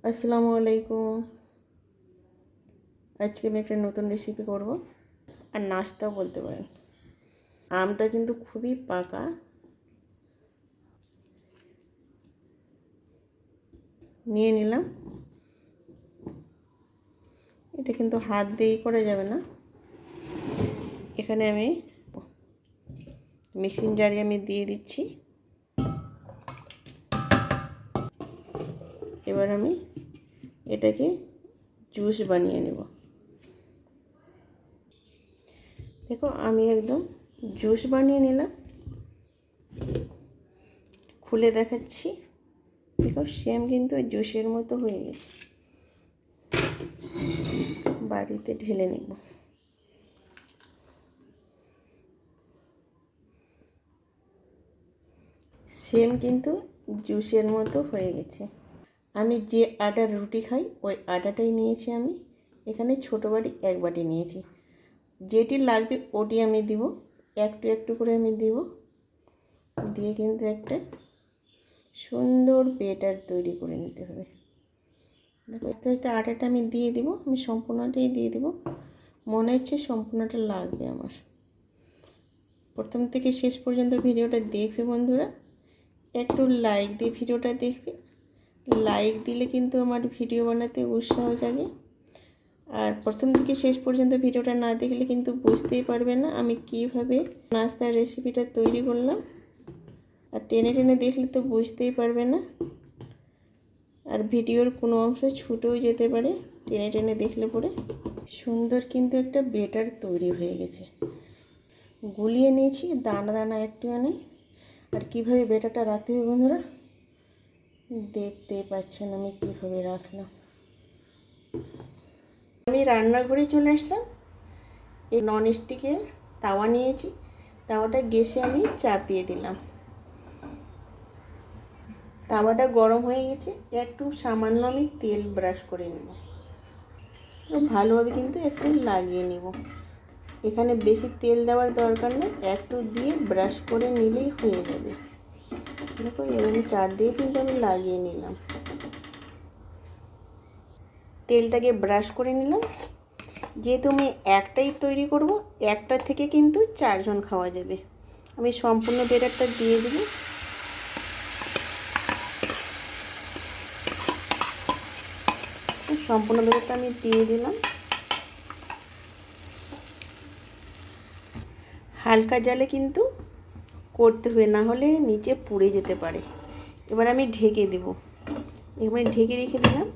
আসসালামু আলাইকুম। আজকে আমি একটা নতুন রেসিপি করব, আর নাস্তাও বলতে পারেন। আমটা কিন্তু খুবই পাকা, নিয়ে নিলাম। এটা কিন্তু হাত দিয়েই করা যাবে না। এখানে আমি মিক্সিং জারে আমি দিয়ে দিচ্ছি। এবার আমি এটাকে জুস বানিয়ে নেব। দেখো, আমি একদম জুস বানিয়ে নিলাম। খুলে দেখাচ্ছি। দেখো, সেম কিন্তু জুসের মতো হয়ে গেছে। বাড়িতে ঢেলে নেব। সেম কিন্তু জুসের মতো হয়ে গেছে। আমি যে আটার রুটি খাই ওই আটাটাই নিয়েছি। আমি এখানে ছোটো বাটি 1 বাটি নিয়েছি। যেটি লাগবে ওটি আমি দিব, একটু একটু করে আমি দিব। দিয়ে কিন্তু একটা সুন্দর ব্যাটার তৈরি করে নিতে হবে। দেখো, আস্তে আস্তে আটাটা আমি দিয়ে দিব। আমি সম্পূর্ণটাই দিয়ে দিব। মনে হচ্ছে সম্পূর্ণটা লাগবে আমার। প্রথম থেকে শেষ পর্যন্ত ভিডিওটা দেখবে বন্ধুরা। একটু লাইক দিয়ে ভিডিওটা দেখবে। লাইক দিলে কিন্তু আমার ভিডিও বানাতে উৎসাহ জাগে। আর প্রথম থেকে শেষ পর্যন্ত ভিডিওটা না দেখলে কিন্তু বুঝতেই পারবে না আমি কিভাবে নাস্তার রেসিপিটা তৈরি করলাম। আর টেনে টেনে দেখলে তো বুঝতেই পারবে না। আর ভিডিওর কোনো অংশ ছুটেও যেতে পারে টেনে টেনে দেখলে পরে। সুন্দর কিন্তু একটা ব্যাটার তৈরি হয়ে গেছে। গুলিয়ে নিয়েছি, দানা দানা একটু নেই। আর কীভাবে ব্যাটারটা রাখতে হবে বন্ধুরা দেখতেই পাচ্ছেন আমি কীভাবে রাখলাম। আমি রান্নাঘরে চলে আসলাম। এই ননস্টিকের তাওয়া নিয়েছি। তাওয়াটা গ্যাসে আমি চাপিয়ে দিলাম। তাওয়াটা গরম হয়ে গেছে। একটু সামান্য আমি তেল ব্রাশ করে নেব। ভালোভাবে কিন্তু একটু লাগিয়ে নিব। এখানে বেশি তেল দেওয়ার দরকার নেই, একটু দিয়ে ব্রাশ করে নিলেই হয়ে যাবে। দেখো, এভাবে চারদিকে কিন্তু আমি লাগিয়ে নিলাম। তেলটাকে ব্রাশ করে নিলাম। যেহেতু আমি একটাই তৈরি করব, একটা থেকে কিন্তু 4 জন খাওয়া যাবে। আমি সম্পূর্ণ ব্যাটারটা দিয়ে দেব। সম্পূর্ণ ব্যাটারটা আমি দিয়ে দিলাম। হালকা জালে কিন্তু করতে হবে, না হলে নিচে পুড়ে যেতে পারে। এবার আমি ঢেকে দেব। এবার ঢেকে রেখে দিলাম।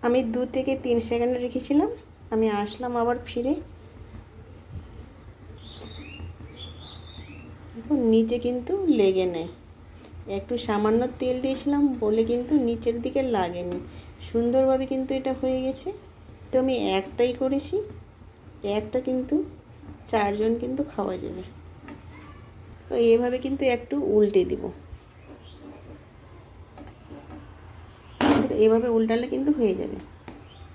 আমি 2 থেকে 3 সেকেন্ড রেখেছিলাম। আমি আসলাম আবার ফিরে। দেখুন, নিচে কিন্তু লেগে নেই। একটু সামান্য তেল দিয়েছিলাম বলে কিন্তু নিচের দিকে লাগেনি। সুন্দরভাবে কিন্তু এটা হয়ে গেছে। তো আমি একটাই করেছি, একটা কিন্তু 4 জন কিন্তু খাওয়া যাবে। তো এইভাবে কিন্তু একটু উল্টে দিব। এইভাবে উল্টালে কিন্তু হয়ে যাবে।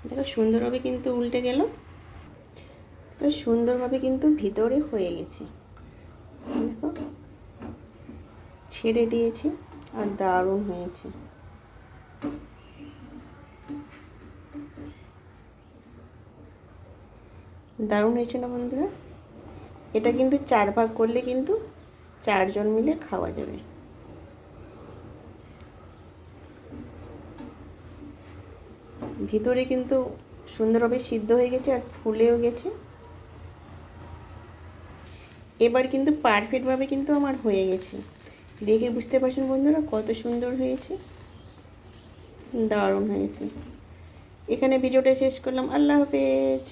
দেখো, সুন্দরভাবে কিন্তু উল্টে গেল। তো সুন্দরভাবে কিন্তু ভিতরে হয়ে গেছে। দেখো, ছেড়ে দিয়েছে আর দারুণ হয়েছে। দারুণ হয়েছে না বন্ধুরা? এটা কিন্তু 4 ভাগ করলে কিন্তু 4 জন মিলে খাওয়া যাবে। ভিতরে কিন্তু সুন্দরভাবে সিদ্ধ হয়ে গেছে আর ফুলেও গেছে। এবার কিন্তু পারফেক্টভাবে কিন্তু আমার হয়ে গেছে। দেখে বুঝতে পারছেন বন্ধুরা কত সুন্দর হয়েছে। দারুণ হয়েছে। এখানে ভিডিওটা শেষ করলাম। আল্লাহ হাফেজ।